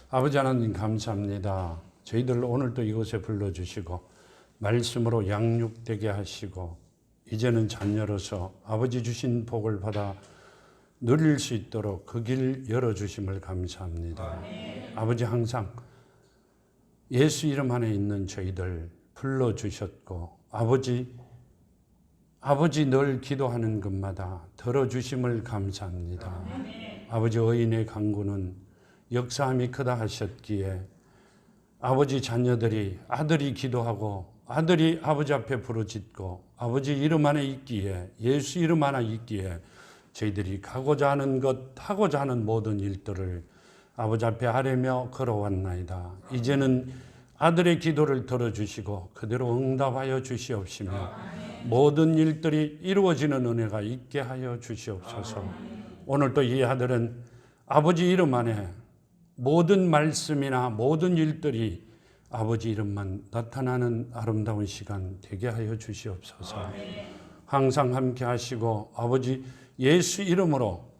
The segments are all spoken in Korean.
아버지 하나님 감사합니다. 저희들 오늘도 이곳에 불러주시고 말씀으로 양육되게 하시고 이제는 자녀로서 아버지 주신 복을 받아 누릴 수 있도록 그 길 열어주심을 감사합니다. 아버지 항상 예수 이름 안에 있는 저희들 불러주셨고 아버지 늘 기도하는 것마다 들어주심을 감사합니다. 아버지 의인의 간구는 역사함이 크다 하셨기에 아버지 자녀들이 아들이 기도하고 아들이 아버지 앞에 부르짖고 아버지 이름 안에 있기에 예수 이름 안에 있기에 저희들이 가고자 하는 것 하고자 하는 모든 일들을 아버지 앞에 아뢰며 걸어왔나이다. 이제는 아들의 기도를 들어주시고 그대로 응답하여 주시옵시며 모든 일들이 이루어지는 은혜가 있게 하여 주시옵소서. 오늘도 이 아들은 아버지 이름 안에 모든 말씀이나 모든 일들이 아버지 이름만 나타나는 아름다운 시간 되게 하여 주시옵소서. 항상 함께 하시고 아버지 예수 이름으로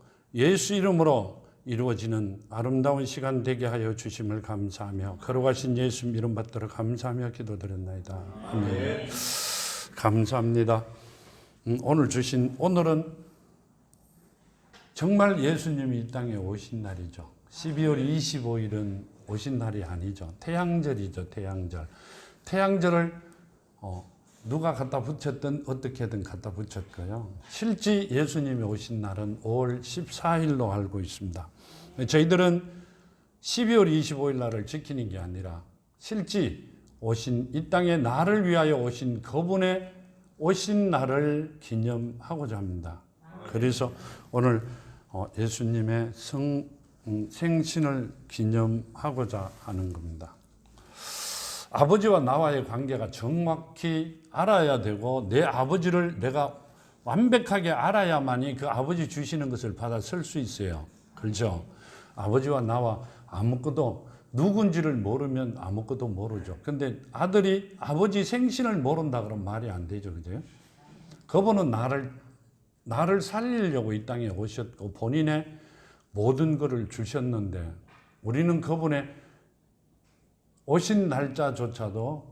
이루어지는 아름다운 시간 되게 하여 주심을 감사하며 걸어가신 예수 이름 받들어 감사하며 기도드렸나이다. 아멘. 감사합니다. 오늘은 정말 예수님이 이 땅에 오신 날이죠. 12월 25일은 오신 날이 아니죠. 태양절이죠. 태양절을 누가 갖다 붙였든 어떻게든 갖다 붙였고요. 실제 예수님이 오신 날은 5월 14일로 알고 있습니다. 저희들은 12월 25일 날을 지키는 게 아니라 실제 오신 이 땅에 나를 위하여 오신 그분의 오신 날을 기념하고자 합니다. 그래서 오늘 예수님의 생신을 기념하고자 하는 겁니다. 아버지와 나와의 관계가 정확히 알아야 되고 내 아버지를 내가 완벽하게 알아야만이 그 아버지 주시는 것을 받아 쓸 수 있어요. 그렇죠? 아버지와 나와 아무것도 누군지를 모르면 아무것도 모르죠. 근데 아들이 아버지 생신을 모른다 그러면 말이 안 되죠. 그죠? 그분은 나를 살리려고 이 땅에 오셨고 본인의 모든 것을 주셨는데 우리는 그분의 오신 날짜조차도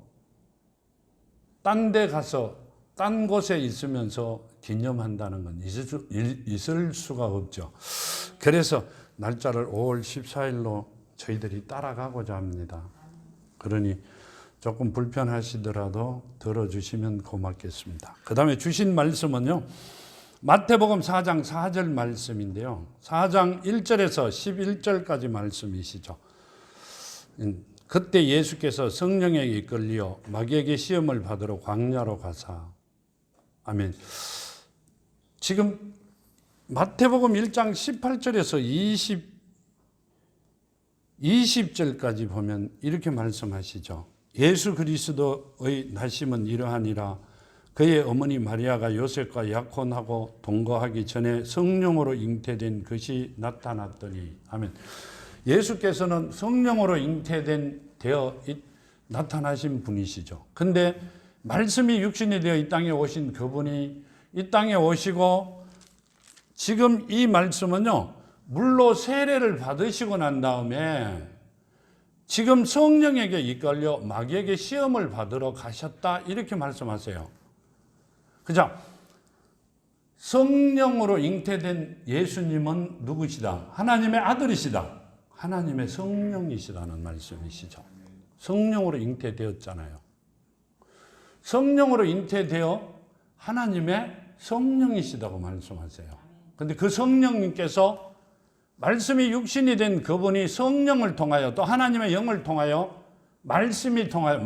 딴 데 가서 딴 곳에 있으면서 기념한다는 건 있을 수가 없죠. 그래서 날짜를 5월 14일로 저희들이 따라가고자 합니다. 그러니 조금 불편하시더라도 들어주시면 고맙겠습니다. 그 다음에 주신 말씀은요. 마태복음 4장 4절 말씀인데요. 4장 1절에서 11절까지 말씀이시죠. 그때 예수께서 성령에 이끌려 마귀에게 시험을 받으러 광야로 가사. 아멘. 지금 마태복음 1장 18절에서 20절까지 보면 이렇게 말씀하시죠. 예수 그리스도의 나심은 이러하니라. 그의 어머니 마리아가 요셉과 약혼하고 동거하기 전에 성령으로 잉태된 것이 나타났더니. 아멘. 예수께서는 성령으로 되어 나타나신 분이시죠. 근데 말씀이 육신이 되어 이 땅에 오신 그분이 이 땅에 오시고 지금 이 말씀은요. 물로 세례를 받으시고 난 다음에 지금 성령에게 이끌려 마귀에게 시험을 받으러 가셨다 이렇게 말씀하세요. 그죠? 성령으로 잉태된 예수님은 누구시다? 하나님의 아들이시다. 하나님의 성령이시다는 말씀이시죠. 성령으로 잉태되었잖아요. 성령으로 잉태되어 하나님의 성령이시다고 말씀하세요. 그런데 그 성령님께서 말씀이 육신이 된 그분이 성령을 통하여 또 하나님의 영을 통하여 말씀으로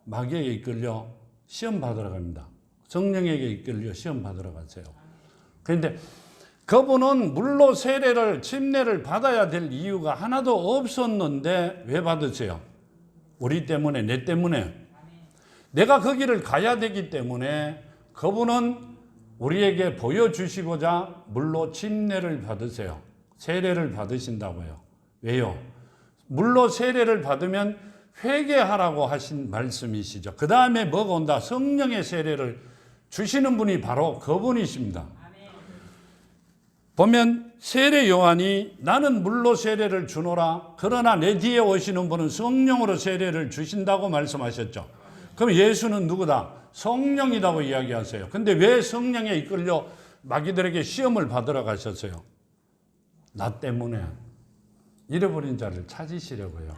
마귀에게 이끌려 시험 받으러 갑니다. 성령에게 이끌려 시험 받으러 가세요. 그런데 그분은 물로 침례를 받아야 될 이유가 하나도 없었는데 왜 받으세요? 우리 때문에, 내 때문에. 내가 그 길을 가야 되기 때문에 그분은 우리에게 보여주시고자 물로 침례를 받으세요. 세례를 받으신다고요. 왜요? 물로 세례를 받으면 회개하라고 하신 말씀이시죠. 그 다음에 뭐가 온다? 성령의 세례를 주시는 분이 바로 그분이십니다. 보면 세례 요한이 나는 물로 세례를 주노라 그러나 내 뒤에 오시는 분은 성령으로 세례를 주신다고 말씀하셨죠. 그럼 예수는 누구다? 성령이라고 이야기하세요. 근데 왜 성령에 이끌려 마귀들에게 시험을 받으러 가셨어요? 나 때문에 잃어버린 자를 찾으시려고요.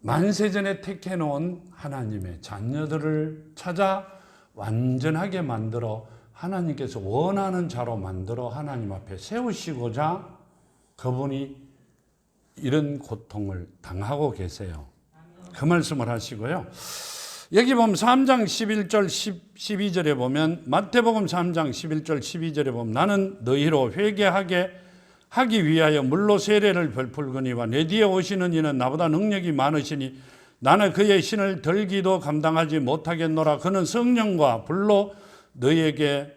만세전에 택해놓은 하나님의 자녀들을 찾아 완전하게 만들어 하나님께서 원하는 자로 만들어 하나님 앞에 세우시고자 그분이 이런 고통을 당하고 계세요. 그 말씀을 하시고요. 여기 보면 3장 11절 12절에 보면 마태복음 3장 11절 12절에 보면 나는 너희로 회개하게 하기 위하여 물로 세례를 베풀거니와 내 뒤에 오시는 이는 나보다 능력이 많으시니 나는 그의 신을 들기도 감당하지 못하겠노라. 그는 성령과 불로 너희에게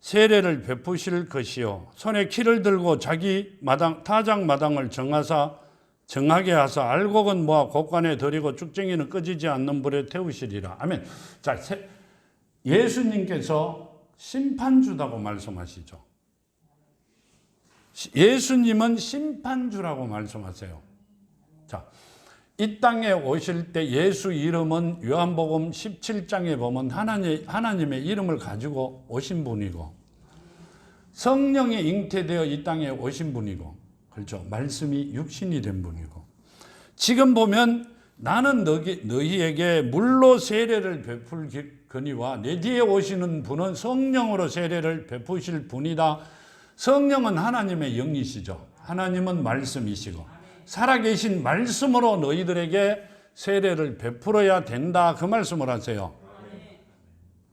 세례를 베푸실 것이요 손에 키를 들고 자기 타작 마당을 정하게 하사 알곡은 모아 곡간에 들이고 쭉쟁이는 꺼지지 않는 불에 태우시리라. 아멘. 자, 예수님께서 심판주라고 말씀하시죠. 예수님은 심판주라고 말씀하세요. 자, 이 땅에 오실 때 예수 이름은 요한복음 17장에 보면 하나님의 이름을 가지고 오신 분이고 성령에 잉태되어 이 땅에 오신 분이고 그렇죠. 말씀이 육신이 된 분이고 지금 보면 나는 너희에게 물로 세례를 베풀거니와 내 뒤에 오시는 분은 성령으로 세례를 베푸실 분이다. 성령은 하나님의 영이시죠. 하나님은 말씀이시고 살아계신 말씀으로 너희들에게 세례를 베풀어야 된다. 그 말씀을 하세요.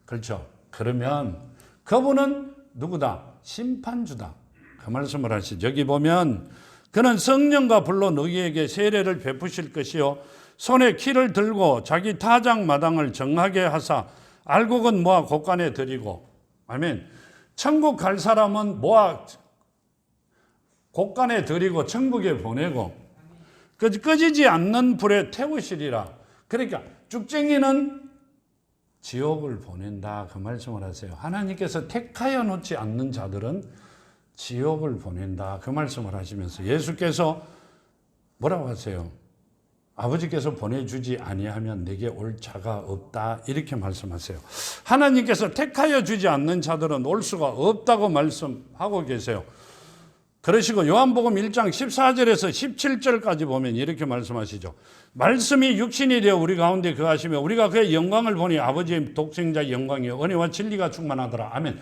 그렇죠. 그러면 그분은 누구다? 심판주다. 그 말씀을 하시죠. 여기 보면 그는 성령과 불로 너희에게 세례를 베푸실 것이요 손에 키를 들고 자기 타작 마당을 정하게 하사 알곡은 모아 곡간에 들이고 아멘. 천국 갈 사람은 모아 곡간에 들이고 천국에 보내고 꺼지지 않는 불에 태우시리라. 그러니까 쭉쟁이는 지옥을 보낸다. 그 말씀을 하세요. 하나님께서 택하여 놓지 않는 자들은 지옥을 보낸다. 그 말씀을 하시면서 예수께서 뭐라고 하세요? 아버지께서 보내주지 아니하면 내게 올 자가 없다. 이렇게 말씀하세요. 하나님께서 택하여 주지 않는 자들은 올 수가 없다고 말씀하고 계세요. 그러시고 요한복음 1장 14절에서 17절까지 보면 이렇게 말씀하시죠. 말씀이 육신이 되어 우리 가운데 거하시며 우리가 그의 영광을 보니 아버지의 독생자의 영광이요 은혜와 진리가 충만하더라. 아멘.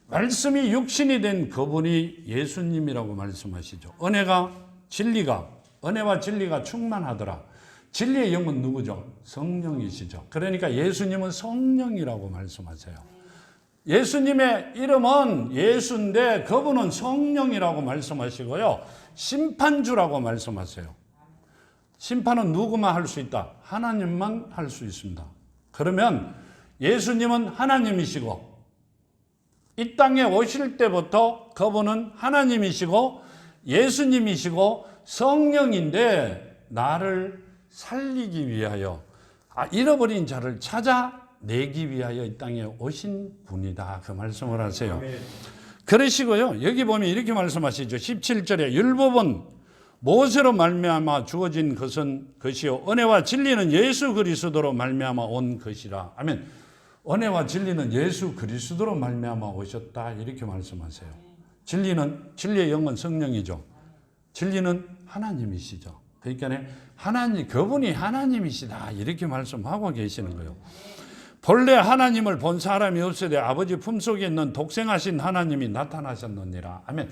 말씀이 육신이 된 그분이 예수님이라고 말씀하시죠. 은혜와 진리가 충만하더라. 진리의 영은 누구죠? 성령이시죠. 그러니까 예수님은 성령이라고 말씀하세요. 예수님의 이름은 예수인데 그분은 성령이라고 말씀하시고요. 심판주라고 말씀하세요. 심판은 누구만 할 수 있다? 하나님만 할 수 있습니다. 그러면 예수님은 하나님이시고 이 땅에 오실 때부터 그분은 하나님이시고 예수님이시고 성령인데 나를 살리기 위하여 잃어버린 자를 찾아내기 위하여 이 땅에 오신 분이다. 그 말씀을 하세요. 그러시고요. 여기 보면 이렇게 말씀하시죠. 17절에 율법은 모세로 말미암아 주어진 것이요 은혜와 진리는 예수 그리스도로 말미암아 온 것이라. 아멘. 은혜와 진리는 예수 그리스도로 말미암아 오셨다. 이렇게 말씀하세요. 진리의 영은 성령이죠. 진리는 하나님이시죠. 그러니까 그분이 하나님이시다. 이렇게 말씀하고 계시는 거예요. 본래 하나님을 본 사람이 없으되 아버지 품속에 있는 독생하신 하나님이 나타나셨느니라. 아멘.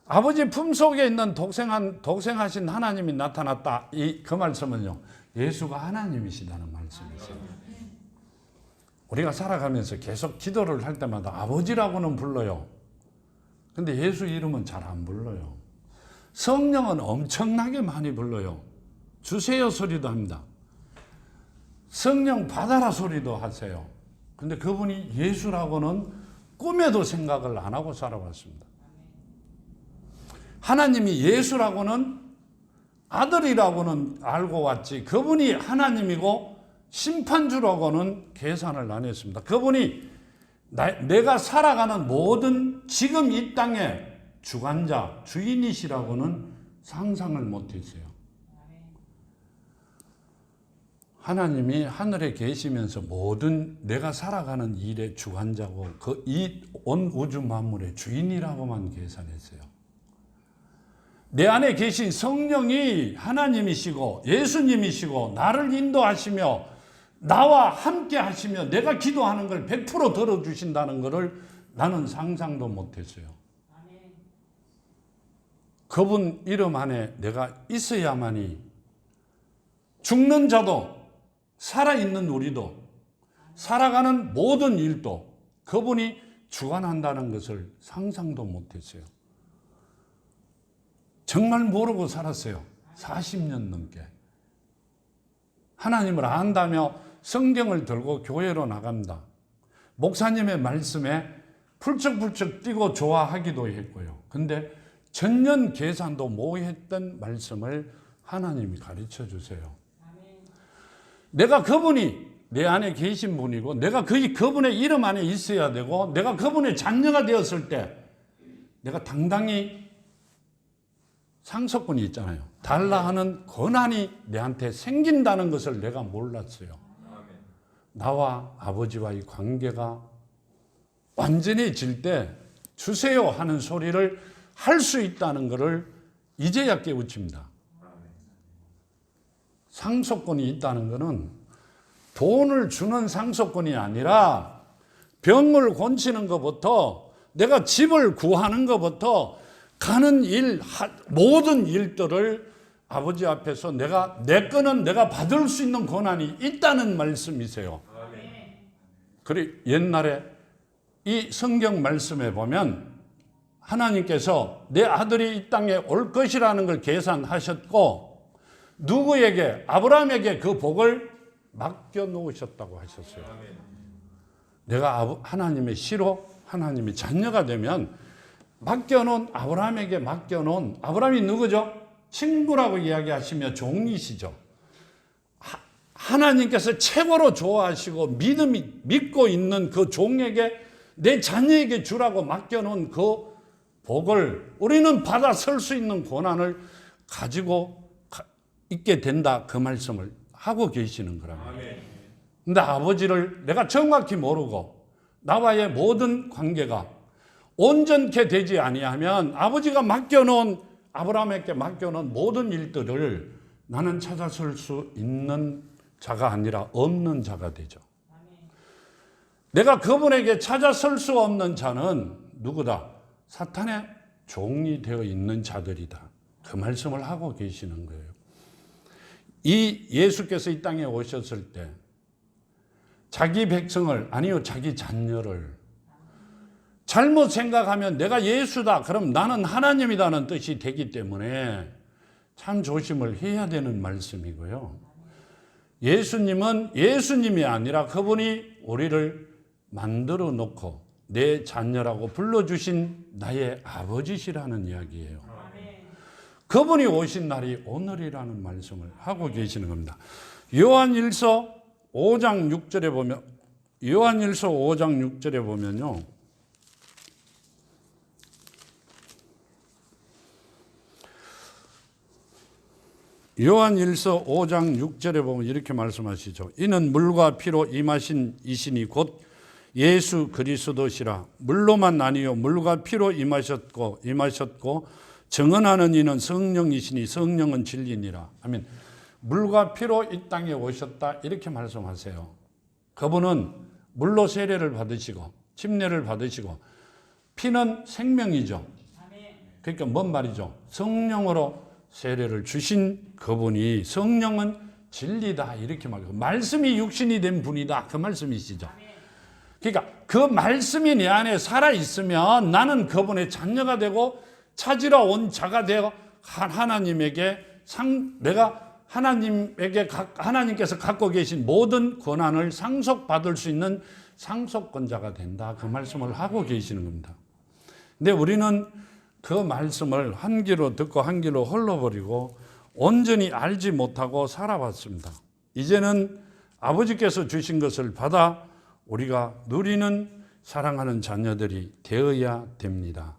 아버지 품속에 있는 독생하신 하나님이 나타났다. 그 말씀은요. 예수가 하나님이시다는 말씀이세요. 우리가 살아가면서 계속 기도를 할 때마다 아버지라고는 불러요. 근데 예수 이름은 잘 안 불러요. 성령은 엄청나게 많이 불러요. 주세요 소리도 합니다. 성령 받아라 소리도 하세요. 근데 그분이 예수라고는 꿈에도 생각을 안 하고 살아왔습니다. 하나님이 예수라고는 아들이라고는 알고 왔지 그분이 하나님이고 심판주라고는 계산을 안 했습니다. 그분이 내가 살아가는 모든 지금 이 땅의 주관자, 주인이시라고는 상상을 못했어요. 하나님이 하늘에 계시면서 모든 내가 살아가는 일의 주관자고 이 온 우주 만물의 주인이라고만 계산했어요. 내 안에 계신 성령이 하나님이시고 예수님이시고 나를 인도하시며 나와 함께 하시며 내가 기도하는 걸 100% 들어주신다는 것을 나는 상상도 못했어요. 그분 이름 안에 내가 있어야만이 죽는 자도 살아있는 우리도 살아가는 모든 일도 그분이 주관한다는 것을 상상도 못했어요. 정말 모르고 살았어요. 40년 넘게. 하나님을 안다며 성경을 들고 교회로 나간다. 목사님의 말씀에 풀쩍풀쩍 뛰고 좋아하기도 했고요. 근데 전년 계산도 못했던 말씀을 하나님이 가르쳐 주세요. 내가 그분이 내 안에 계신 분이고 내가 그분의 이름 안에 있어야 되고 내가 그분의 자녀가 되었을 때 내가 당당히 상속권이 있잖아요. 달라 하는 권한이 내한테 생긴다는 것을 내가 몰랐어요. 나와 아버지와의 관계가 완전해질 때 주세요 하는 소리를 할 수 있다는 것을 이제야 깨우칩니다. 상속권이 있다는 것은 돈을 주는 상속권이 아니라 병을 고치는 것부터 내가 집을 구하는 것부터 가는 일, 모든 일들을 아버지 앞에서 내 거는 내가 받을 수 있는 권한이 있다는 말씀이세요. 그래 옛날에 이 성경 말씀에 보면 하나님께서 내 아들이 이 땅에 올 것이라는 걸 계산하셨고 누구에게? 아브라함에게 그 복을 맡겨 놓으셨다고 하셨어요. 내가 하나님의 씨로 하나님의 자녀가 되면 맡겨놓은 아브라함에게 맡겨놓은 아브라함이 누구죠? 친구라고 이야기하시며 종이시죠. 하나님께서 최고로 좋아하시고 믿고 있는 그 종에게 내 자녀에게 주라고 맡겨놓은 그 복을 우리는 받아 설 수 있는 권한을 가지고 있게 된다. 그 말씀을 하고 계시는 거랍니다. 근데 아버지를 내가 정확히 모르고 나와의 모든 관계가 온전케 되지 아니하면 아버지가 맡겨놓은 아브라함에게 맡겨놓은 모든 일들을 나는 찾아설 수 있는 자가 아니라 없는 자가 되죠. 내가 그분에게 찾아설 수 없는 자는 누구다? 사탄의 종이 되어 있는 자들이다. 그 말씀을 하고 계시는 거예요. 이 예수께서 이 땅에 오셨을 때 자기 백성을 아니요 자기 자녀를 잘못 생각하면 내가 예수다 그럼 나는 하나님이다는 뜻이 되기 때문에 참 조심을 해야 되는 말씀이고요. 예수님은 예수님이 아니라 그분이 우리를 만들어 놓고 내 자녀라고 불러주신 나의 아버지시라는 이야기예요. 그분이 오신 날이 오늘이라는 말씀을 하고 계시는 겁니다. 요한일서 5장 6절에 보면 요한일서 5장 6절에 보면요. 요한일서 5장 6절에 보면 이렇게 말씀하시죠. 이는 물과 피로 임하신 이신이 곧 예수 그리스도시라. 물로만 아니요 물과 피로 임하셨고 증언하는 이는 성령이시니 성령은 진리니라. 아멘. 물과 피로 이 땅에 오셨다 이렇게 말씀하세요. 그분은 물로 세례를 받으시고 침례를 받으시고 피는 생명이죠. 그러니까 뭔 말이죠? 성령으로 세례를 주신 그분이 성령은 진리다 이렇게 말해요. 말씀이 육신이 된 분이다 그 말씀이시죠. 그러니까 그 말씀이 내 안에 살아있으면 나는 그분의 자녀가 되고 찾으러 온 자가 되어 하나님에게 내가 하나님께서 갖고 계신 모든 권한을 상속받을 수 있는 상속권자가 된다 그 말씀을 하고 계시는 겁니다. 근데 우리는 그 말씀을 한 귀로 듣고 한 귀로 흘러버리고 온전히 알지 못하고 살아왔습니다. 이제는 아버지께서 주신 것을 받아 우리가 누리는 사랑하는 자녀들이 되어야 됩니다.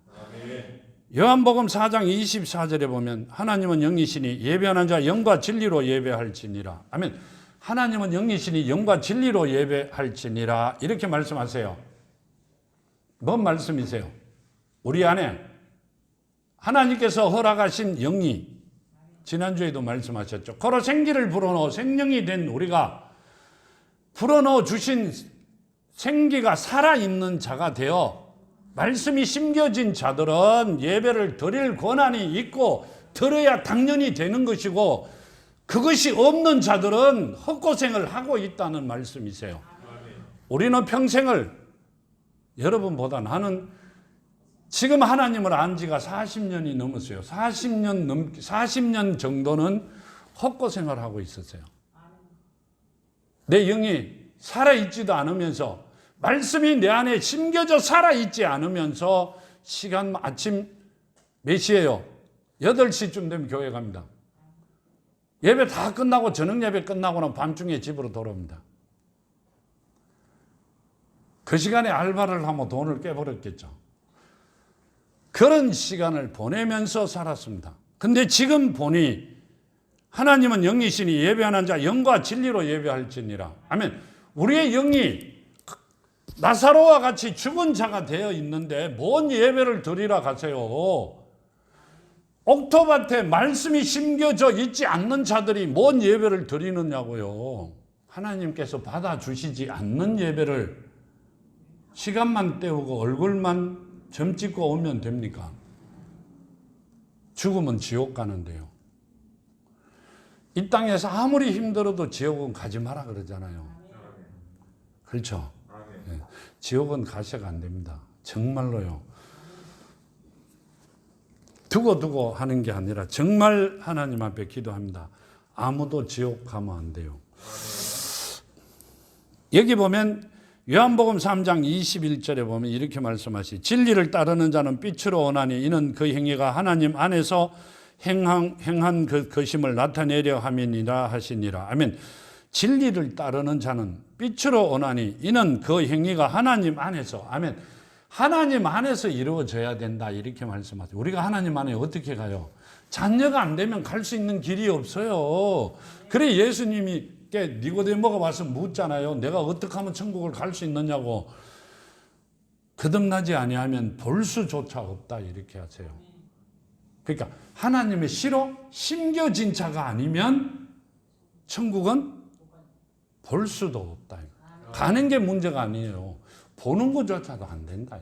요한복음 4장 24절에 보면 하나님은 영이시니 예배하는 자 영과 진리로 예배할지니라. 아멘. 하나님은 영이시니 영과 진리로 예배할지니라. 이렇게 말씀하세요. 뭔 말씀이세요? 우리 안에 하나님께서 허락하신 영이 지난주에도 말씀하셨죠. 거로 생기를 불어넣어 생명이 된 우리가 불어넣어 주신 생기가 살아있는 자가 되어 말씀이 심겨진 자들은 예배를 드릴 권한이 있고 들어야 당연히 되는 것이고 그것이 없는 자들은 헛고생을 하고 있다는 말씀이세요. 우리는 평생을 여러분보다 나는 지금 하나님을 안 지가 40년이 넘었어요. 40년 정도는 헛고생을 하고 있었어요. 내 영이 살아있지도 않으면서 말씀이 내 안에 심겨져 살아있지 않으면서 시간 아침 몇 시예요? 8시쯤 되면 교회 갑니다. 예배 다 끝나고 저녁 예배 끝나고는 밤중에 집으로 돌아옵니다. 그 시간에 알바를 하면 돈을 깨버렸겠죠. 그런 시간을 보내면서 살았습니다. 근데 지금 보니 하나님은 영이시니 예배하는 자 영과 진리로 예배할지니라. 아멘. 우리의 영이 나사로와 같이 죽은 자가 되어 있는데 뭔 예배를 드리러 가세요? 옥토밭에 말씀이 심겨져 있지 않는 자들이 뭔 예배를 드리느냐고요. 하나님께서 받아주시지 않는 예배를 시간만 때우고 얼굴만 점 찍고 오면 됩니까? 죽으면 지옥 가는데요. 이 땅에서 아무리 힘들어도 지옥은 가지 마라 그러잖아요. 그렇죠? 네. 지옥은 가셔가 안 됩니다. 정말로요. 두고 하는 게 아니라 정말 하나님 앞에 기도합니다. 아무도 지옥 가면 안 돼요. 여기 보면 요한복음 3장 21절에 보면 이렇게 말씀하시 진리를 따르는 자는 빛으로 오나니 이는 그 행위가 하나님 안에서 행한 그 것임을 나타내려 함이니라 하시니라. 아멘. 진리를 따르는 자는 빛으로 오나니 이는 그 행위가 하나님 안에서 아멘. 하나님 안에서 이루어져야 된다 이렇게 말씀하세요. 우리가 하나님 안에 어떻게 가요? 자녀가 안 되면 갈 수 있는 길이 없어요. 그래 예수님이 니고데모가 와서 묻잖아요. 내가 어떻게 하면 천국을 갈 수 있느냐고. 거듭나지 아니하면 볼 수조차 없다 이렇게 하세요. 그러니까 하나님의 시로 심겨진 자가 아니면 천국은 볼 수도 없다. 가는 게 문제가 아니에요. 보는 것조차도 안 된다.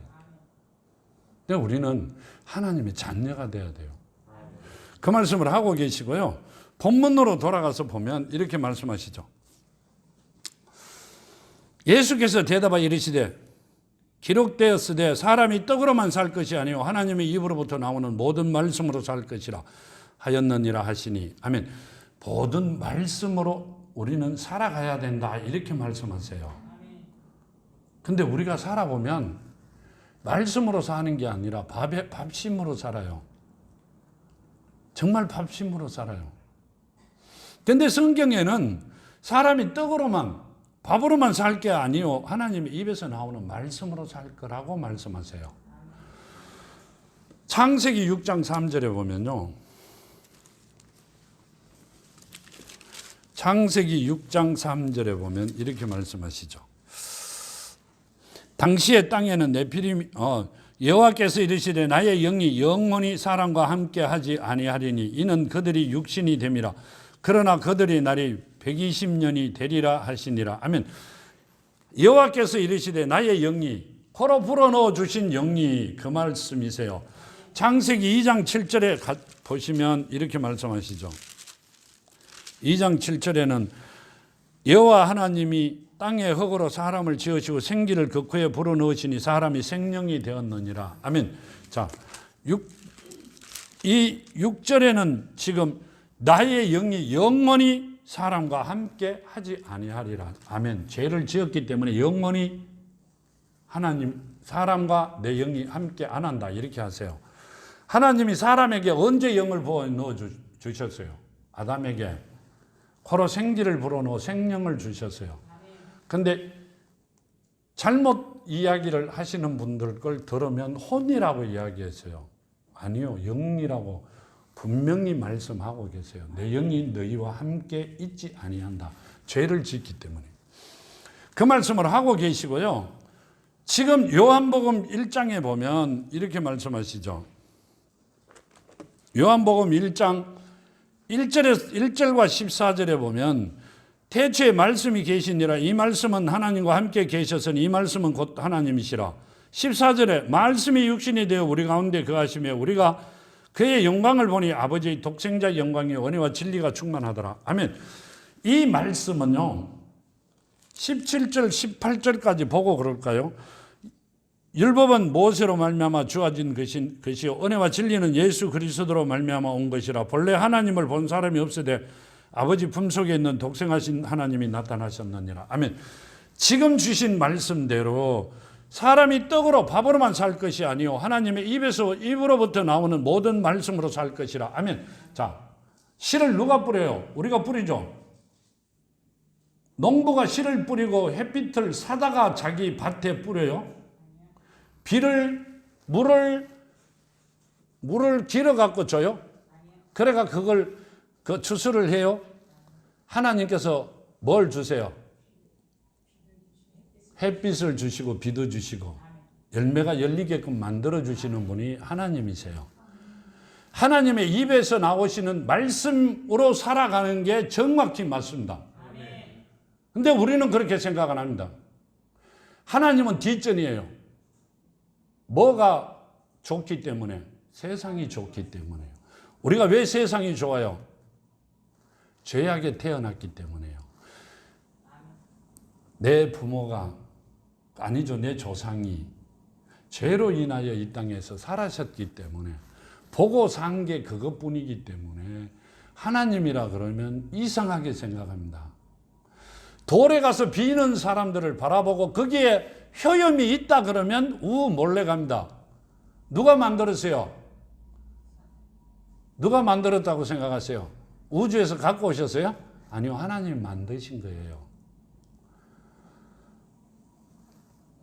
근데 우리는 하나님의 자녀가 돼야 돼요. 그 말씀을 하고 계시고요. 본문으로 돌아가서 보면 이렇게 말씀하시죠. 예수께서 대답하여 이르시되 기록되었으되 사람이 떡으로만 살 것이 아니요 하나님의 입으로부터 나오는 모든 말씀으로 살 것이라 하였느니라 하시니 아멘. 모든 말씀으로 우리는 살아가야 된다 이렇게 말씀하세요. 근데 우리가 살아보면 말씀으로 사는 게 아니라 밥심으로 살아요. 정말 밥심으로 살아요. 근데 성경에는 사람이 떡으로만 밥으로만 살 게 아니요 하나님의 입에서 나오는 말씀으로 살 거라고 말씀하세요. 창세기 6장 3절에 보면요. 창세기 6장 3절에 보면 이렇게 말씀하시죠. 당시의 땅에는 네피림 여호와께서 이르시되 나의 영이 영원히 사람과 함께 하지 아니하리니 이는 그들이 육신이 됨이라. 그러나 그들의 날이 120년이 되리라 하시니라. 아멘. 여호와께서 이르시되 나의 영이 코로 불어넣어 주신 영이 그 말씀이세요. 창세기 2장 7절에 보시면 이렇게 말씀하시죠. 2장 7절에는 여호와 하나님이 땅의 흙으로 사람을 지으시고 생기를 그 코에 불어넣으시니 사람이 생명이 되었느니라. 아멘. 자, 이 6절에는 지금 나의 영이 영원히 사람과 함께 하지 아니하리라. 아멘. 죄를 지었기 때문에 영원히 하나님 사람과 내 영이 함께 안 한다 이렇게 하세요. 하나님이 사람에게 언제 영을 부어 넣어 주셨어요? 아담에게 코로 생기를 불어넣어 생명을 주셨어요. 근데 잘못 이야기를 하시는 분들 걸 들으면 혼이라고 이야기했어요. 아니요, 영이라고 분명히 말씀하고 계세요. 내 영이 너희와 함께 있지 아니한다. 죄를 짓기 때문에. 그 말씀을 하고 계시고요. 지금 요한복음 1장에 보면 이렇게 말씀하시죠. 요한복음 1장 1절과 14절에 보면 태초에 말씀이 계시니라. 이 말씀은 하나님과 함께 계셨으니 이 말씀은 곧 하나님이시라. 14절에 말씀이 육신이 되어 우리 가운데 거하시며 우리가 그의 영광을 보니 아버지의 독생자 영광이 은혜와 진리가 충만하더라. 아멘. 이 말씀은요, 17절, 18절까지 보고 그럴까요? 율법은 모세로 말미암아 주어진 것이요 은혜와 진리는 예수 그리스도로 말미암아 온 것이라. 본래 하나님을 본 사람이 없으되 아버지 품속에 있는 독생하신 하나님이 나타나셨느니라. 아멘. 지금 주신 말씀대로 사람이 떡으로 밥으로만 살 것이 아니요 하나님의 입으로부터 나오는 모든 말씀으로 살 것이라. 아멘. 자, 씨를 누가 뿌려요? 우리가 뿌리죠. 농부가 씨를 뿌리고 햇빛을 사다가 자기 밭에 뿌려요. 물을 길어 갖고 줘요. 그래가 그걸 추수를 해요. 하나님께서 뭘 주세요? 햇빛을 주시고 비도 주시고 열매가 열리게끔 만들어 주시는 분이 하나님이세요. 하나님의 입에서 나오시는 말씀으로 살아가는 게 정확히 맞습니다. 근데 우리는 그렇게 생각 안 합니다. 하나님은 뒷전이에요. 뭐가 좋기 때문에? 세상이 좋기 때문에요. 우리가 왜 세상이 좋아요? 죄악에 태어났기 때문에요. 내 부모가, 아니죠, 내 조상이 죄로 인하여 이 땅에서 살아셨기 때문에, 보고 산 게 그것뿐이기 때문에 하나님이라 그러면 이상하게 생각합니다. 돌에 가서 비는 사람들을 바라보고 거기에 효염이 있다 그러면 몰래 갑니다. 누가 만들었어요? 누가 만들었다고 생각하세요? 우주에서 갖고 오셨어요? 아니요, 하나님이 만드신 거예요.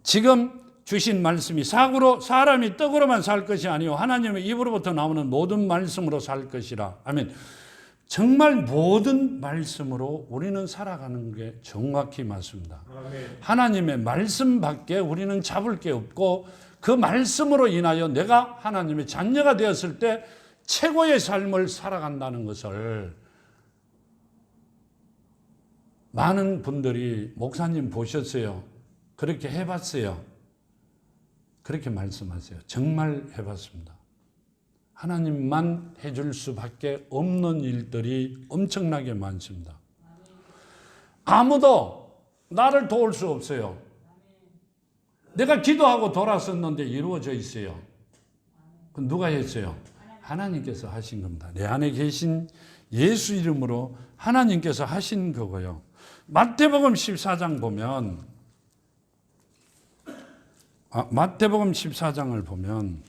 지금 주신 말씀이 사람이 떡으로만 살 것이 아니요 하나님의 입으로부터 나오는 모든 말씀으로 살 것이라. 아멘. 정말 모든 말씀으로 우리는 살아가는 게 정확히 맞습니다. 아멘. 하나님의 말씀밖에 우리는 잡을 게 없고 그 말씀으로 인하여 내가 하나님의 자녀가 되었을 때 최고의 삶을 살아간다는 것을 많은 분들이 목사님 보셨어요? 그렇게 해봤어요? 그렇게 말씀하세요. 정말 해봤습니다. 하나님만 해줄 수밖에 없는 일들이 엄청나게 많습니다. 아무도 나를 도울 수 없어요. 내가 기도하고 돌았었는데 이루어져 있어요. 그럼 누가 했어요? 하나님께서 하신 겁니다. 내 안에 계신 예수 이름으로 하나님께서 하신 거고요. 마태복음 14장 보면 마태복음 14장을 보면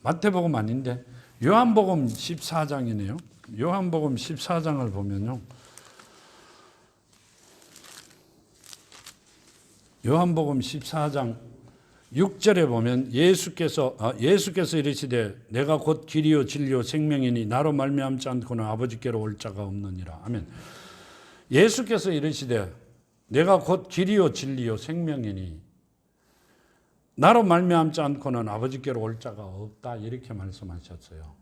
마태복음 아닌데 요한복음 14장이네요. 요한복음 14장을 보면요. 요한복음 14장 6절에 보면 예수께서 이르시되 내가 곧 길이요 진리요 생명이니 나로 말미암지 않고는 아버지께로 올 자가 없느니라. 아멘. 예수께서 이르시되 내가 곧 길이요 진리요 생명이니 나로 말미암지 않고는 아버지께로 올 자가 없다. 이렇게 말씀하셨어요.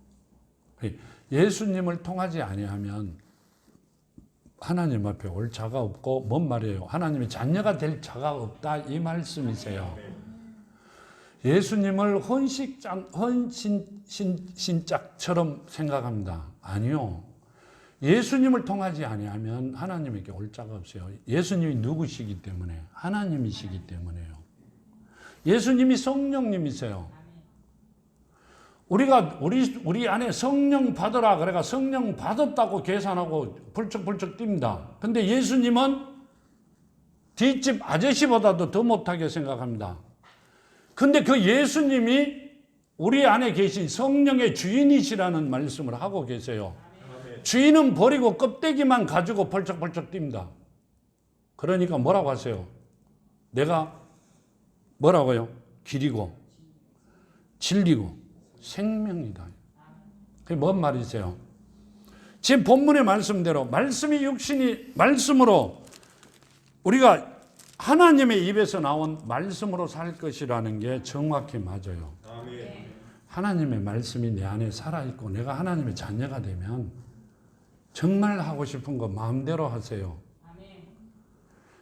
예수님을 통하지 아니하면 하나님 앞에 올 자가 없고 뭔 말이에요? 하나님의 자녀가 될 자가 없다. 이 말씀이세요. 예수님을 헌신짝처럼 생각합니다. 아니요. 예수님을 통하지 아니하면 하나님에게 올 자가 없어요. 예수님이 누구시기 때문에? 하나님이시기 때문에요. 예수님이 성령님이세요. 우리 안에 성령 받으라 그래가 성령 받았다고 계산하고 불쩍불쩍 뜁니다. 근데 예수님은 뒷집 아저씨보다도 더 못하게 생각합니다. 근데 그 예수님이 우리 안에 계신 성령의 주인이시라는 말씀을 하고 계세요. 주인은 버리고 껍데기만 가지고 벌쩍벌쩍 뜁니다. 그러니까 뭐라고 하세요? 내가 뭐라고요? 길이고 진리고 생명이다. 그게 뭔 말이세요? 지금 본문의 말씀대로 말씀이 육신이 말씀으로 우리가 하나님의 입에서 나온 말씀으로 살 것이라는 게 정확히 맞아요. 하나님의 말씀이 내 안에 살아있고 내가 하나님의 자녀가 되면 정말 하고 싶은 거 마음대로 하세요.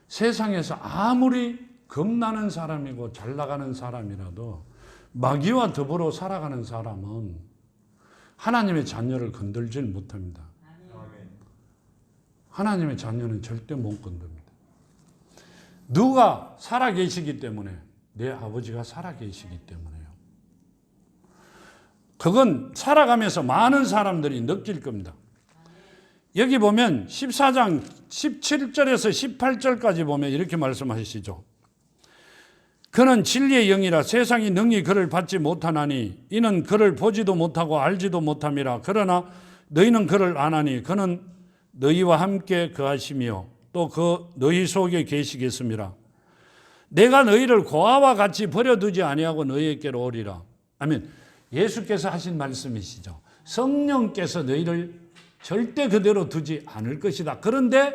세상에서 아무리 겁나는 사람이고 잘 나가는 사람이라도 마귀와 더불어 살아가는 사람은 하나님의 자녀를 건들질 못합니다. 하나님의 자녀는 절대 못 건듭니다. 누가 살아계시기 때문에? 내 아버지가 살아계시기 때문에요. 그건 살아가면서 많은 사람들이 느낄 겁니다. 여기 보면 14장 17절에서 18절까지 보면 이렇게 말씀하시죠. 그는 진리의 영이라 세상이 능히 그를 받지 못하나니 이는 그를 보지도 못하고 알지도 못함이라. 그러나 너희는 그를 아나니 그는 너희와 함께 거하시며 또 그 너희 속에 계시겠습니다. 내가 너희를 고아와 같이 버려두지 아니하고 너희에게로 오리라. 아멘. 예수께서 하신 말씀이시죠. 성령께서 너희를 절대 그대로 두지 않을 것이다. 그런데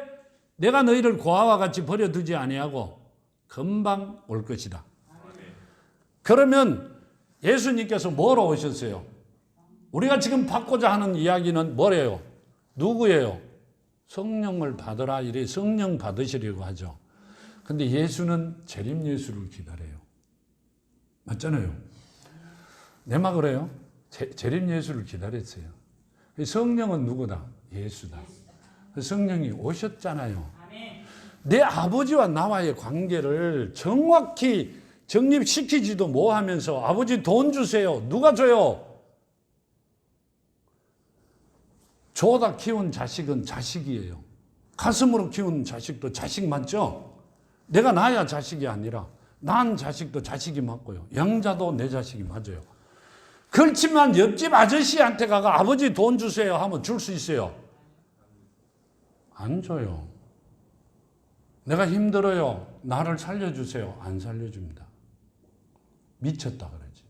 내가 너희를 고아와 같이 버려두지 아니하고 금방 올 것이다. 그러면 예수님께서 뭐로 오셨어요? 우리가 지금 받고자 하는 이야기는 뭐래요? 누구예요? 성령을 받으라 이래 성령 받으시려고 하죠. 근데 예수는 재림 예수를 기다려요. 맞잖아요. 내 말 그래요? 재림 예수를 기다렸어요. 성령은 누구다? 예수다. 성령이 오셨잖아요. 내 아버지와 나와의 관계를 정확히 정립시키지도 못하면서 아버지 돈 주세요. 누가 줘요? 줘다 키운 자식은 자식이에요. 가슴으로 키운 자식도 자식 맞죠? 내가 낳아야 자식이 아니라 낳은 자식도 자식이 맞고요. 양자도 내 자식이 맞아요. 그렇지만 옆집 아저씨한테 가가 아버지 돈 주세요 하면 줄 수 있어요? 안 줘요. 내가 힘들어요. 나를 살려주세요. 안 살려줍니다. 미쳤다 그러지.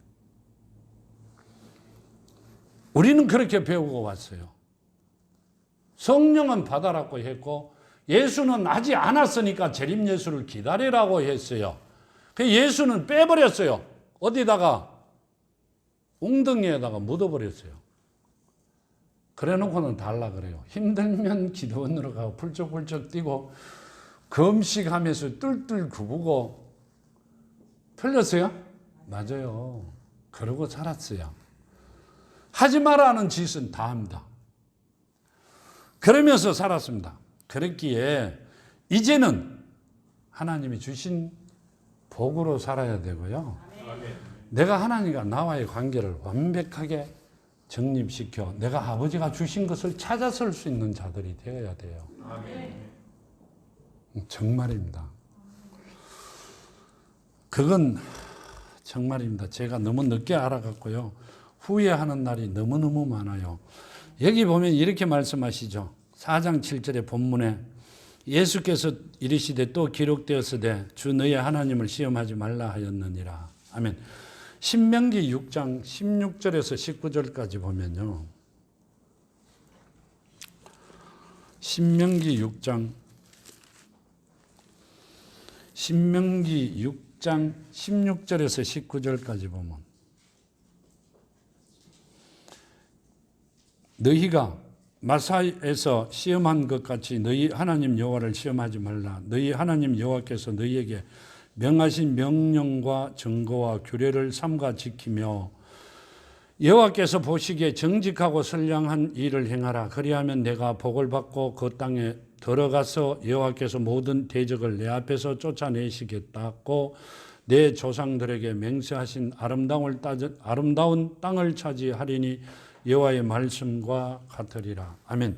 우리는 그렇게 배우고 왔어요. 성령은 받아라고 했고 예수는 아직 안 왔으니까 재림 예수를 기다리라고 했어요. 예수는 빼버렸어요. 어디다가? 웅덩이에다가 묻어버렸어요. 그래놓고는 달라 그래요. 힘들면 기도원으로 가고 훌쩍훌쩍 뛰고 금식하면서 뚫뚫 구부고 틀렸어요? 맞아요. 그러고 살았어요. 하지 말라는 짓은 다 합니다. 그러면서 살았습니다. 그랬기에 이제는 하나님이 주신 복으로 살아야 되고요. 내가 하나님과 나와의 관계를 완벽하게 정립시켜 내가 아버지가 주신 것을 찾아 설 수 있는 자들이 되어야 돼요. 정말입니다. 그건 정말입니다. 제가 너무 늦게 알아갔고요. 후회하는 날이 너무너무 많아요. 여기 보면 이렇게 말씀하시죠. 4장 7절의 본문에 예수께서 이르시되 또 기록되었으되 주 너희 하나님을 시험하지 말라 하였느니라. 아멘. 신명기 6장 16절에서 19절까지 보면요. 신명기 6장 16절에서 19절까지 보면 너희가 마사에서 시험한 것 같이 너희 하나님 여호와를 시험하지 말라. 너희 하나님 여호와께서 너희에게 명하신 명령과 증거와 규례를 삼가 지키며 여호와께서 보시기에 정직하고 선량한 일을 행하라. 그리하면 내가 복을 받고 그 땅에 들어가서 여호와께서 모든 대적을 내 앞에서 쫓아내시겠다고 내 조상들에게 맹세하신 아름다운 땅을 차지하리니 여호와의 말씀과 같으리라. 아멘.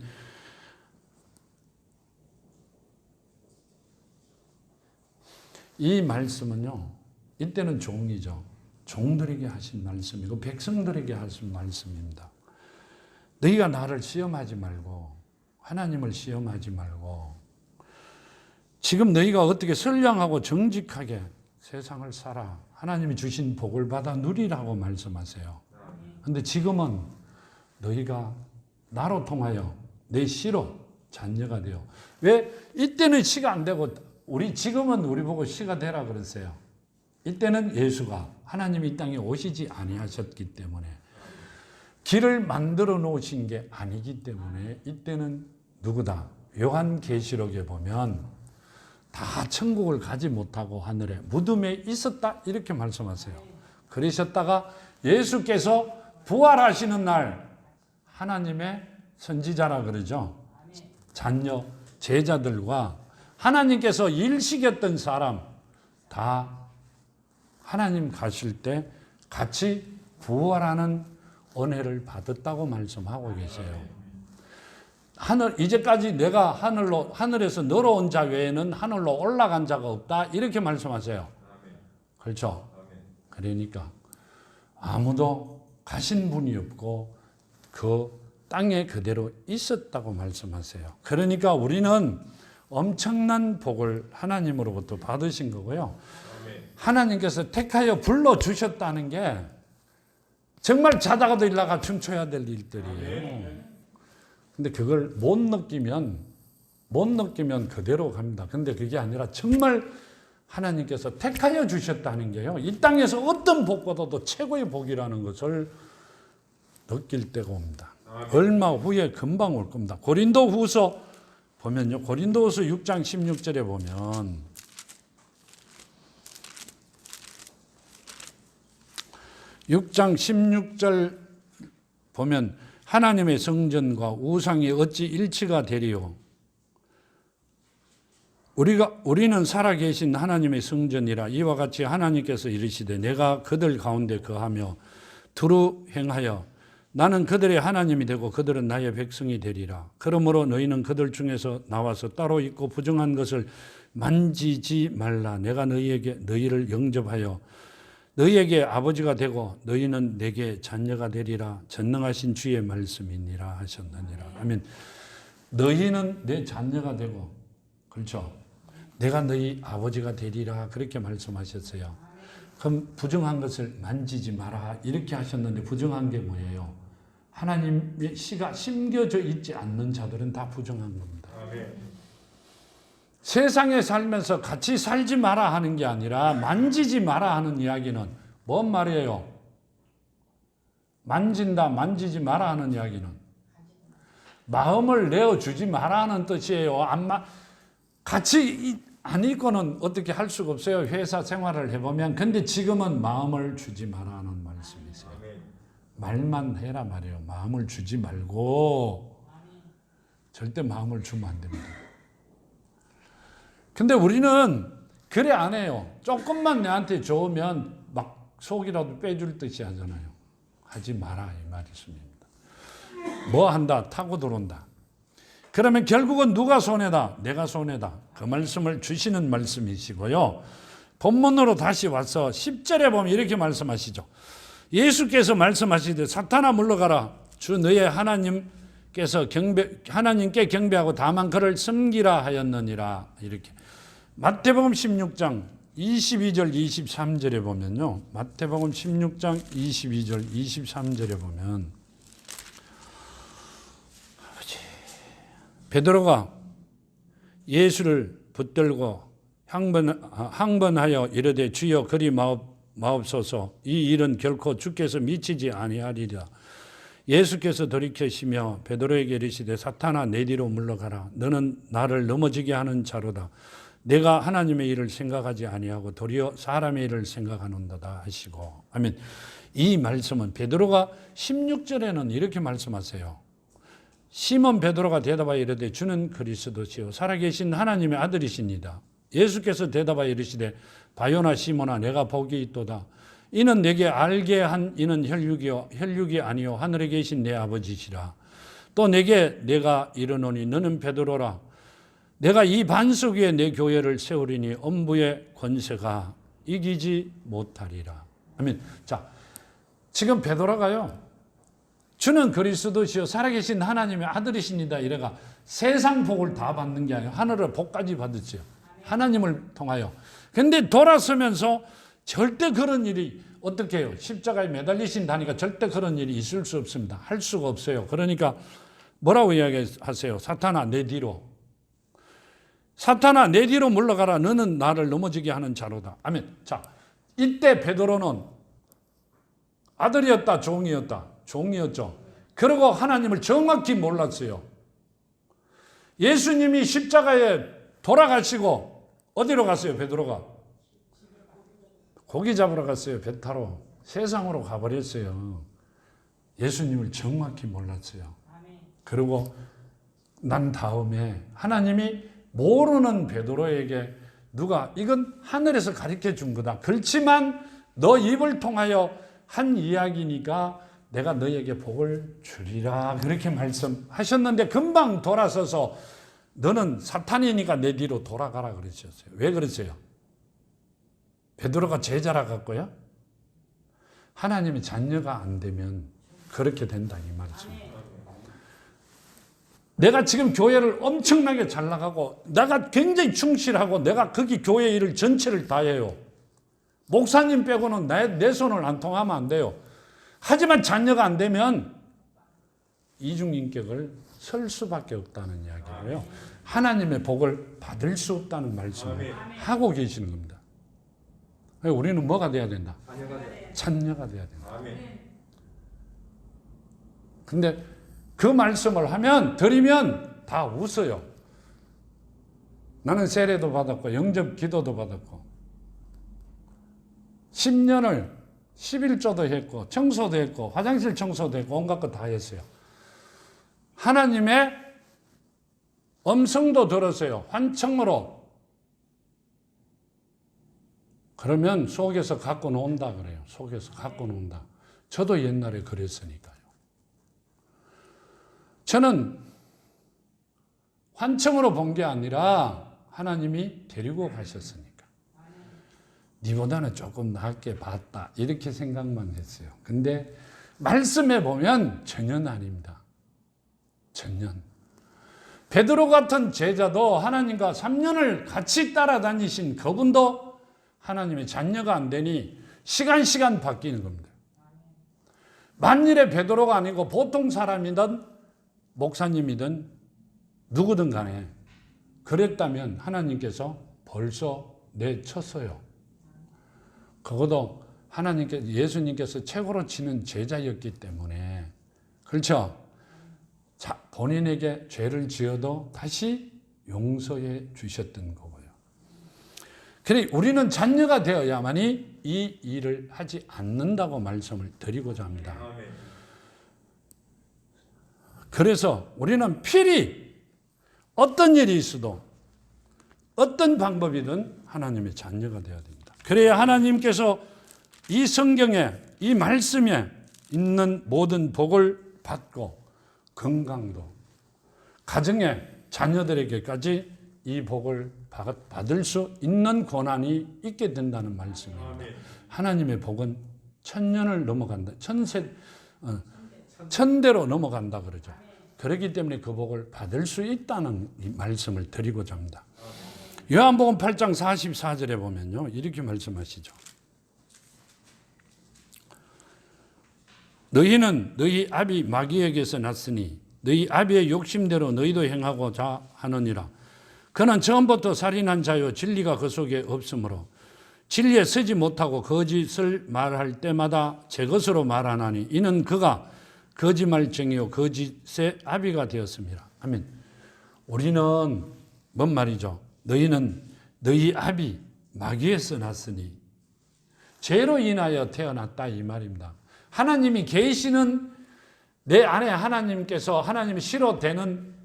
이 말씀은요, 이때는 종이죠. 종들에게 하신 말씀이고 백성들에게 하신 말씀입니다. 너희가 나를 시험하지 말고 하나님을 시험하지 말고 지금 너희가 어떻게 선량하고 정직하게 세상을 살아 하나님이 주신 복을 받아 누리라고 말씀하세요. 그런데 지금은 너희가 나로 통하여 내 씨로 자녀가 되어. 왜? 이때는 씨가 안 되고 지금은 우리 보고 씨가 되라 그러세요. 이때는 예수가 하나님이 이 땅에 오시지 아니하셨기 때문에 길을 만들어 놓으신 게 아니기 때문에 이때는 누구다? 요한계시록에 보면 다 천국을 가지 못하고 하늘에 무덤에 있었다 이렇게 말씀하세요. 그러셨다가 예수께서 부활하시는 날 하나님의 선지자라 그러죠. 자녀, 제자들과 하나님께서 일시켰던 사람 다 하나님 가실 때 같이 부활하는 은혜를 받았다고 말씀하고 계세요. 이제까지 내가 하늘에서 내려온 자 외에는 하늘로 올라간 자가 없다 이렇게 말씀하세요. 그렇죠? 그러니까 아무도 가신 분이 없고 그 땅에 그대로 있었다고 말씀하세요. 그러니까 우리는 엄청난 복을 하나님으로부터 받으신 거고요. 하나님께서 택하여 불러주셨다는 게 정말 자다가도 일어나가 춤춰야 될 일들이에요. 근데 그걸 못 느끼면 그대로 갑니다. 근데 그게 아니라 정말 하나님께서 택하여 주셨다는 게요. 이 땅에서 어떤 복보다도 최고의 복이라는 것을 느낄 때가 옵니다. 얼마 후에 금방 올 겁니다. 고린도후서 보면요. 고린도후서 6장 16절에 보면 6장 16절 보면 하나님의 성전과 우상이 어찌 일치가 되리요. 우리는 살아계신 하나님의 성전이라 이와 같이 하나님께서 이르시되 내가 그들 가운데 거하며 두루 행하여 나는 그들의 하나님이 되고 그들은 나의 백성이 되리라. 그러므로 너희는 그들 중에서 나와서 따로 있고 부정한 것을 만지지 말라. 내가 너희를 영접하여 너희에게 아버지가 되고 너희는 내게 자녀가 되리라. 전능하신 주의 말씀이니라 하셨느니라. 아멘. 너희는 내 자녀가 되고, 그렇죠? 내가 너희 아버지가 되리라. 그렇게 말씀하셨어요. 그럼 부정한 것을 만지지 마라. 이렇게 하셨는데 부정한 게 뭐예요? 하나님의 씨가 심겨져 있지 않는 자들은 다 부정한 겁니다. 아멘. 세상에 살면서 같이 살지 마라 하는 게 아니라 만지지 마라 하는 이야기는 뭔 말이에요? 만지지 마라 하는 이야기는 마음을 내어주지 마라 하는 뜻이에요. 같이 안 있고는 어떻게 할 수가 없어요. 회사 생활을 해보면. 근데 지금은 마음을 주지 마라 하는 말씀이세요. 말만 해라 말이에요. 마음을 주지 말고 절대 마음을 주면 안 됩니다. 근데 우리는 그래 안 해요. 조금만 내한테 좋으면 막 속이라도 빼줄 듯이 하잖아요. 하지 마라 이 말씀입니다. 뭐 한다? 타고 들어온다. 그러면 결국은 누가 손해다? 내가 손해다. 그 말씀을 주시는 말씀이시고요. 본문으로 다시 와서 10절에 보면 이렇게 말씀하시죠. 예수께서 말씀하시되 사탄아 물러가라. 주 너의 하나님께 경배하고 다만 그를 섬기라 하였느니라. 이렇게. 마태복음 16장 22절 23절에 보면요. 마태복음 16장 22절 23절에 보면 베드로가 예수를 붙들고 항번하여 이르되 주여 그리 마옵소서 이 일은 결코 주께서 미치지 아니하리라. 예수께서 돌이키시며 베드로에게 이르시되 사탄아 내 뒤로 물러가라. 너는 나를 넘어지게 하는 자로다. 내가 하나님의 일을 생각하지 아니하고 도리어 사람의 일을 생각하는도다 하시고. 아멘. 이 말씀은 베드로가 16절에는 이렇게 말씀하세요. 시몬 베드로가 대답하여 이르되 주는 그리스도시요 살아계신 하나님의 아들이시니다. 예수께서 대답하여 이르시되 바요나 시몬아 내가 복이 있도다. 이는 내게 알게 한 이는 혈육이 아니요 하늘에 계신 내 아버지시라. 또 내가 이르노니 너는 베드로라. 내가 이 반석 위에 내 교회를 세우리니 엄부의 권세가 이기지 못하리라. 아멘. 자, 지금 베드로가요. 주는 그리스도시요 살아계신 하나님의 아들이십니다. 이래가 세상 복을 다 받는 게 아니라 하늘의 복까지 받았죠. 하나님을 통하여. 근데 돌아서면서 절대 그런 일이 어떻게 해요? 십자가에 매달리신다니까 절대 그런 일이 있을 수 없습니다. 할 수가 없어요. 그러니까 뭐라고 이야기하세요? 사탄아 내 뒤로. 사탄아 내 뒤로 물러가라. 너는 나를 넘어지게 하는 자로다. 아멘. 자, 이때 베드로는 아들이었다, 종이었다. 종이었죠. 그리고 하나님을 정확히 몰랐어요. 예수님이 십자가에 돌아가시고 어디로 갔어요? 베드로가 고기 잡으러 갔어요. 배 타러 세상으로 가버렸어요. 예수님을 정확히 몰랐어요. 그리고 난 다음에 하나님이 모르는 베드로에게 누가 이건 하늘에서 가르쳐 준 거다. 그렇지만 너 입을 통하여 한 이야기니까 내가 너에게 복을 주리라 그렇게 말씀하셨는데 금방 돌아서서 너는 사탄이니까 내 뒤로 돌아가라 그러셨어요. 왜 그러세요? 베드로가 제자라 갖고요? 하나님의 자녀가 안 되면 그렇게 된다 이 말이죠. 내가 지금 교회를 엄청나게 잘 나가고 내가 굉장히 충실하고 내가 거기 교회 일을 전체를 다 해요. 목사님 빼고는 내 손을 안 통하면 안 돼요. 하지만 자녀가 안 되면 이중인격을 설 수밖에 없다는 이야기예요. 하나님의 복을 받을 수 없다는 말씀을 하고 계시는 겁니다. 우리는 뭐가 돼야 된다? 자녀가 돼야 된다. 근데 그 말씀을 드리면 다 웃어요. 나는 세례도 받았고 영접 기도도 받았고 10년을 11조도 했고 청소도 했고 화장실 청소도 했고 온갖 거 다 했어요. 하나님의 음성도 들었어요. 환청으로. 그러면 속에서 갖고 논다 그래요. 속에서 갖고 논다. 저도 옛날에 그랬으니까요. 저는 환청으로 본 게 아니라 하나님이 데리고 가셨으니까. 니보다는 조금 낫게 봤다. 이렇게 생각만 했어요. 근데 말씀해 보면 전혀 아닙니다. 전혀. 베드로 같은 제자도 하나님과 3년을 같이 따라다니신 그분도 하나님의 자녀가 안 되니 시간 바뀌는 겁니다. 만일에 베드로가 아니고 보통 사람이든 목사님이든 누구든 간에 그랬다면 하나님께서 벌써 내쳤어요. 그것도 예수님께서 최고로 치는 제자였기 때문에. 그렇죠? 자, 본인에게 죄를 지어도 다시 용서해 주셨던 거고요. 그래, 우리는 자녀가 되어야만이 이 일을 하지 않는다고 말씀을 드리고자 합니다. 그래서 우리는 필히 어떤 일이 있어도 어떤 방법이든 하나님의 자녀가 되어야 됩니다. 그래야 하나님께서 이 성경에 이 말씀에 있는 모든 복을 받고 건강도 가정의 자녀들에게까지 이 복을 받을 수 있는 권한이 있게 된다는 말씀입니다. 하나님의 복은 천년을 넘어간다. 천대로 넘어간다 그러죠. 그렇기 때문에 그 복을 받을 수 있다는 이 말씀을 드리고자 합니다. 요한복음 8장 44절에 보면요. 이렇게 말씀하시죠. 너희는 너희 아비 마귀에게서 났으니 너희 아비의 욕심대로 너희도 행하고자 하느니라. 그는 처음부터 살인한 자요 진리가 그 속에 없으므로 진리에 서지 못하고 거짓을 말할 때마다 제 것으로 말하나니 이는 그가 거짓말쟁이요 거짓의 아비가 되었습니다. 아멘. 우리는 뭔 말이죠? 너희는 너희 아비 마귀에서 났으니 죄로 인하여 태어났다 이 말입니다. 하나님이 계시는 내 안에 하나님께서 하나님이 시로 되는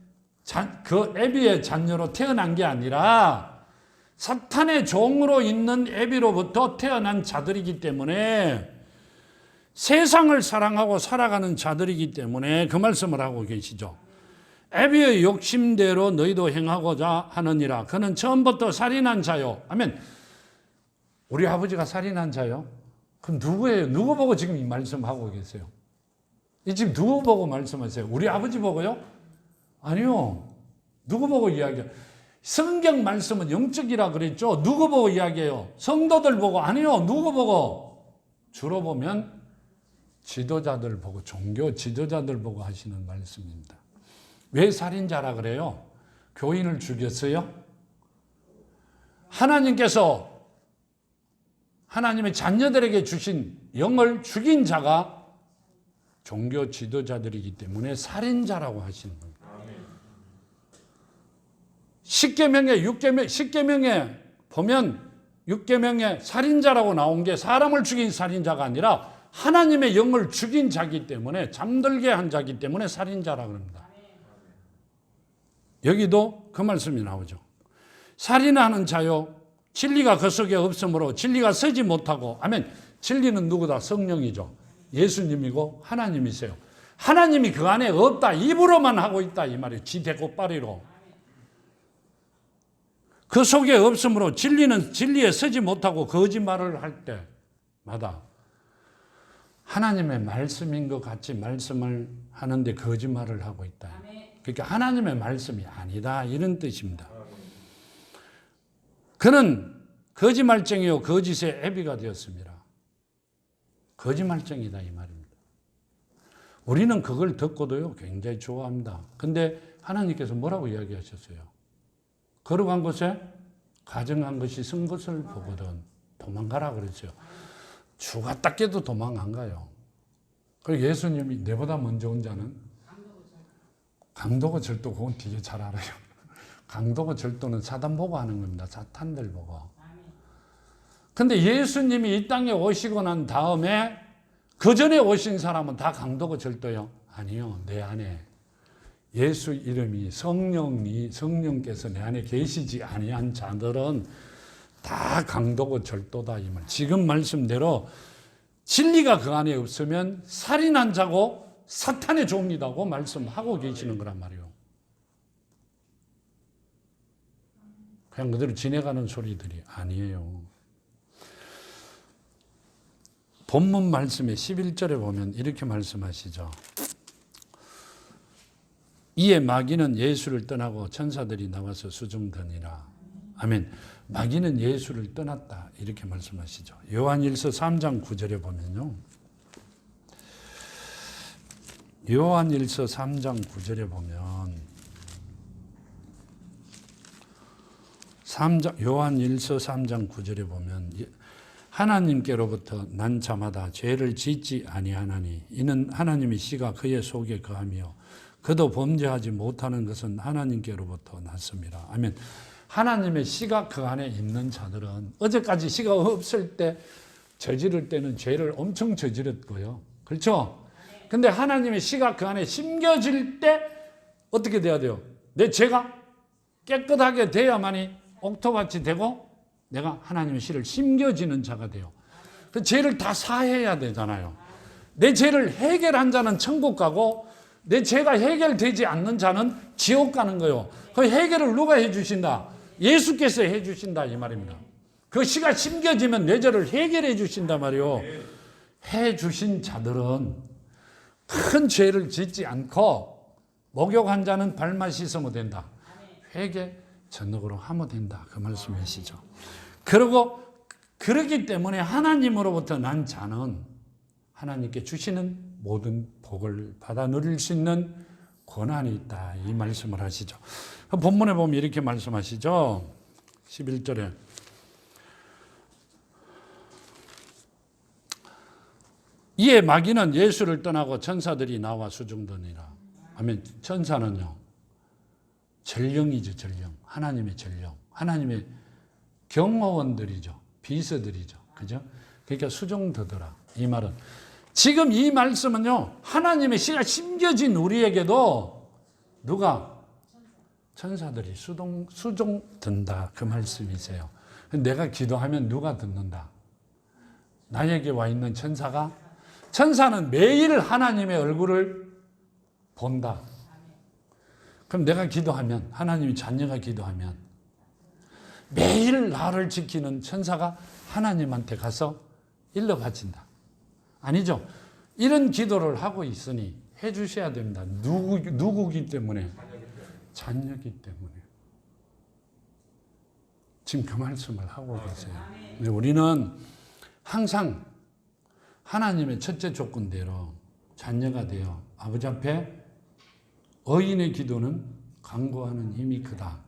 그 애비의 자녀로 태어난 게 아니라 사탄의 종으로 있는 애비로부터 태어난 자들이기 때문에 세상을 사랑하고 살아가는 자들이기 때문에 그 말씀을 하고 계시죠. 애비의 욕심대로 너희도 행하고자 하느니라. 그는 처음부터 살인한 자요. 아멘. 우리 아버지가 살인한 자요? 그럼 누구예요? 누구 보고 지금 이 말씀하고 계세요? 이 지금 누구 보고 말씀하세요? 우리 아버지 보고요? 아니요. 누구 보고 이야기해요? 성경 말씀은 영적이라 그랬죠? 누구 보고 이야기해요? 성도들 보고? 아니요. 누구 보고? 주로 보면 지도자들 보고, 종교 지도자들 보고 하시는 말씀입니다. 왜 살인자라 그래요? 교인을 죽였어요? 하나님께서 하나님의 자녀들에게 주신 영을 죽인 자가 종교 지도자들이기 때문에 살인자라고 하시는 겁니다. 십계명에 보면 6계명에 살인자라고 나온 게 사람을 죽인 살인자가 아니라 하나님의 영을 죽인 자기 때문에, 잠들게 한 자기 때문에 살인자라고 합니다. 여기도 그 말씀이 나오죠. 살인하는 자요, 진리가 그 속에 없으므로 진리가 서지 못하고. 아멘. 진리는 누구다? 성령이죠. 예수님이고 하나님이세요. 하나님이 그 안에 없다, 입으로만 하고 있다 이 말이에요. 지 대고빠리로. 그 속에 없으므로 진리는 진리에 서지 못하고 거짓말을 할 때마다 하나님의 말씀인 것 같이 말씀을 하는데 거짓말을 하고 있다. 그러니까 하나님의 말씀이 아니다 이런 뜻입니다. 그는 거짓말쟁이요 거짓의 애비가 되었습니다. 거짓말쟁이다 이 말입니다. 우리는 그걸 듣고도요 굉장히 좋아합니다. 근데 하나님께서 뭐라고 이야기하셨어요? 걸어간 곳에 가정한 것이 쓴 것을 보거든 도망가라 그랬어요. 죽었다 깨도 도망 안 가요. 그리고 예수님이 내보다 먼저 온 자는 강도가 절도, 그건 되게 잘 알아요. 강도가 절도는 사단 보고 하는 겁니다. 사탄들 보고. 근데 예수님이 이 땅에 오시고 난 다음에 그 전에 오신 사람은 다 강도가 절도요? 아니요. 내 안에 예수 이름이 성령께서 내 안에 계시지 아니한 자들은 다 강도고 절도다 이 말. 지금 말씀대로 진리가 그 안에 없으면 살인한 자고 사탄의 종이라고 말씀하고 계시는 거란 말이에요. 그냥 그대로 지내가는 소리들이 아니에요. 본문 말씀의 11절에 보면 이렇게 말씀하시죠. 이에 마귀는 예수를 떠나고 천사들이 나와서 수종드니라. 아멘. 마귀는 예수를 떠났다 이렇게 말씀하시죠. 요한일서 3장 9절에 보면요. 요한일서 3장 9절에 보면 요한일서 3장 9절에 보면 하나님께로부터 난 자마다 죄를 짓지 아니하나니 이는 하나님의 씨가 그의 속에 거하며 그도 범죄하지 못하는 것은 하나님께로부터 났습니다. 아멘. 하나님의 씨가 그 안에 있는 자들은 어제까지 씨가 없을 때 저지를 때는 죄를 엄청 저질렀고요. 그렇죠? 근데 하나님의 씨가 그 안에 심겨질 때 어떻게 돼야 돼요? 내 죄가 깨끗하게 돼야만이 옥토밭이 되고 내가 하나님의 씨를 심겨지는 자가 돼요. 그 죄를 다 사해야 되잖아요. 내 죄를 해결한 자는 천국 가고 내 죄가 해결되지 않는 자는 지옥 가는 거예요. 그 해결을 누가 해주신다? 예수께서 해주신다 이 말입니다. 그 씨가 심겨지면 내 죄를 해결해 주신단 말이에요. 해주신 자들은 큰 죄를 짓지 않고 목욕한 자는 발만 씻으면 된다. 회개 전능으로 하면 된다. 그 말씀이시죠. 그리고 그렇기 때문에 하나님으로부터 난 자는 하나님께 주시는 모든 복을 받아 누릴 수 있는 권한이 있다. 이 말씀을 하시죠. 본문에 보면 이렇게 말씀하시죠. 11절에 이에 마귀는 예수를 떠나고 천사들이 나와 수종드니라. 아멘. 천사는요 전령이죠. 전령. 하나님의 전령. 하나님의 경호원들이죠. 비서들이죠. 그죠? 그러니까 수종드더라. 이 말은 지금 이 말씀은요 하나님의 씨가 심겨진 우리에게도 누가? 천사들이 수종든다. 그 말씀이세요. 내가 기도하면 누가 듣는다? 나에게 와 있는 천사가? 천사는 매일 하나님의 얼굴을 본다. 그럼 내가 기도하면, 하나님의 자녀가 기도하면 매일 나를 지키는 천사가 하나님한테 가서 일러 바친다. 아니죠. 이런 기도를 하고 있으니 해 주셔야 됩니다. 누구기 때문에? 자녀기 때문에. 지금 그 말씀을 하고 계세요. 근데 우리는 항상 하나님의 첫째 조건대로 자녀가 되어 아버지 앞에 어인의 기도는 간구하는 힘이 크다.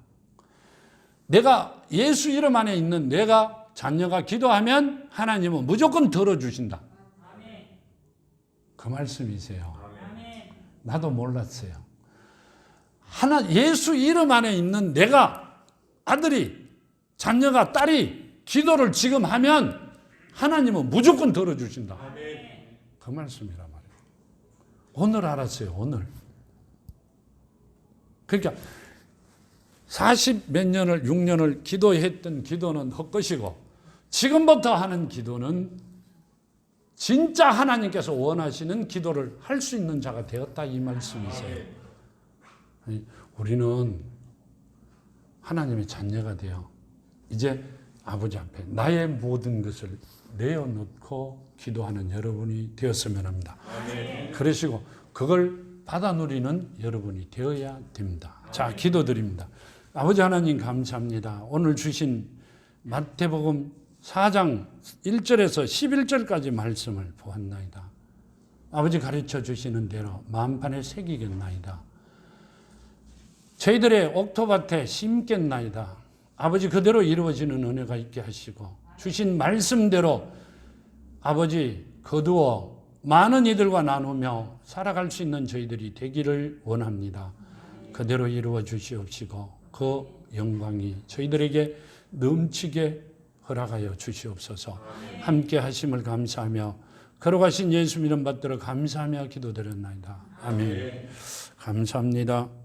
내가 예수 이름 안에 있는 내가 자녀가 기도하면 하나님은 무조건 들어주신다. 그 말씀이세요. 나도 몰랐어요. 예수 이름 안에 있는 내가 아들이 자녀가 딸이 기도를 지금 하면 하나님은 무조건 들어주신다. 그 말씀이란 말이에요. 오늘 알았어요. 오늘. 그러니까 40 몇 년을 6년을 기도했던 기도는 헛것이고 지금부터 하는 기도는 진짜 하나님께서 원하시는 기도를 할 수 있는 자가 되었다 이 말씀이세요. 우리는 하나님의 자녀가 되어 이제 아버지 앞에 나의 모든 것을 내어놓고 기도하는 여러분이 되었으면 합니다. 그러시고 그걸 받아 누리는 여러분이 되어야 됩니다. 자, 기도드립니다. 아버지 하나님 감사합니다. 오늘 주신 마태복음 4장 1절에서 11절까지 말씀을 보았나이다. 아버지 가르쳐 주시는 대로 마음판에 새기겠나이다. 저희들의 옥토밭에 심겠나이다. 아버지 그대로 이루어지는 은혜가 있게 하시고 주신 말씀대로 아버지 거두어 많은 이들과 나누며 살아갈 수 있는 저희들이 되기를 원합니다. 그대로 이루어 주시옵시고 그 영광이 저희들에게 넘치게 허락하여 주시옵소서. 함께 하심을 감사하며 걸어가신 예수 이름 받들어 감사하며 기도드렸나이다. 아멘. 감사합니다.